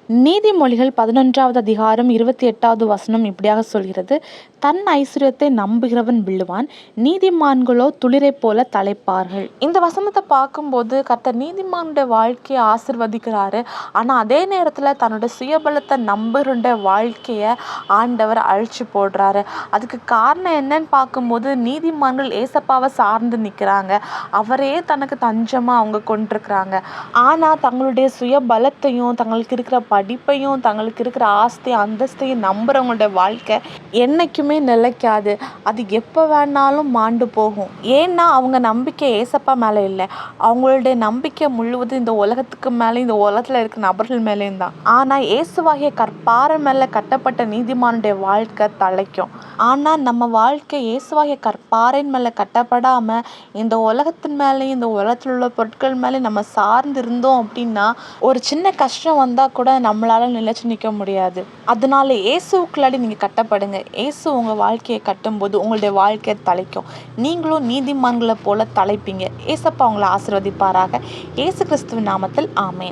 நீதிமொழிகள் 11வது அதிகாரம் 28வது வசனம் இப்படியாக சொல்கிறது, தன் ஐஸ்வர்யத்தை நம்புகிறவன் விழுவான், நீதிமான்களோ துளிரைப் போல தழைப்பார்கள். இந்த வசனத்தை பார்க்கும்போது கர்த்தர் நீதிமானுடைய வாழ்க்கையை ஆசிர்வதிக்கிறாரு. ஆனால் அதே நேரத்தில் தன்னோட சுயபலத்தை நம்புகிற வாழ்க்கையை ஆண்டவர் அழிச்சு போடுறாரு. அதுக்கு காரணம் என்னன்னு பார்க்கும்போது நீதிமான்கள் ஏசப்பாவை சார்ந்து நிற்கிறாங்க. அவரே தனக்கு தஞ்சமாக அவங்க கொண்டிருக்கிறாங்க. ஆனால் தங்களுடைய சுயபலத்தையும் தங்களுக்கு இருக்கிற படிப்பையும் தங்களுக்கு இருக்கிற ஆஸ்தி அந்தஸ்தையும் நம்புறவங்களோட வாழ்க்கை என்னைக்குமே நிலைக்காது. அது எப்போ வேணாலும் மாண்டு போகும். ஏன்னா அவங்க நம்பிக்கை ஏசப்பா மேலே இல்லை, அவங்களுடைய நம்பிக்கை முழுவதும் இந்த உலகத்துக்கு மேலே இந்த உலகத்தில் இருக்கிற நபர்கள் மேலேயும் தான். ஆனால் இயேசுவாகிய கற்பாறை மேலே கட்டப்பட்ட நீதிமானுடைய வாழ்க்கை தலைக்கும். ஆனால் நம்ம வாழ்க்கை இயேசுவாகிய கற்பாறையின் மேலே கட்டப்படாமல் இந்த உலகத்தின் மேலேயும் இந்த உலகத்தில் உள்ள பொருட்கள் மேலே நம்ம சார்ந்து இருந்தோம் அப்படின்னா ஒரு சின்ன கஷ்டம் வந்தால் கூட நம்மளால நிலைச்சு நிற்க முடியாது. அதனால இயேசுக்குள்ளாடி நீங்கள் கட்டப்படுங்க. இயேசு உங்கள் வாழ்க்கையை கட்டும்போது உங்களுடைய வாழ்க்கையை தலைக்கும். நீங்களும் நீதிமான்களை போல தலைப்பீங்க. ஏசப்பா உங்களை ஆசீர்வதிப்பாராக. இயேசு கிறிஸ்துவின் நாமத்தில் ஆமேன்.